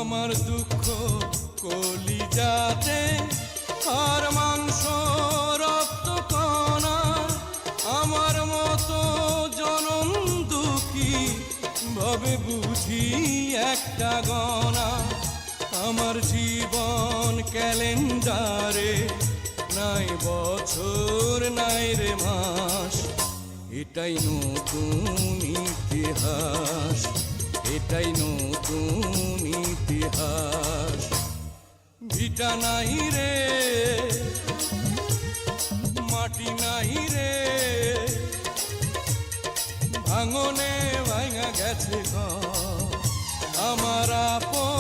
আমার দুঃখ কলিজাতে আর মাংস রক্ত কণা, আমার মতো জনম দুঃখী ভাবে বুঝি একটা গণা। আমার জীবন ক্যালেন্ডারে নাই বছর নাই রে মাস, এটাই নতুন ইতিহাস, এটাই নতুন ইতিহাস। ভিটা নাই রে, মাটি নাই রে, ভাঙনে ভাঙা গেছে ঘর। আমার আপন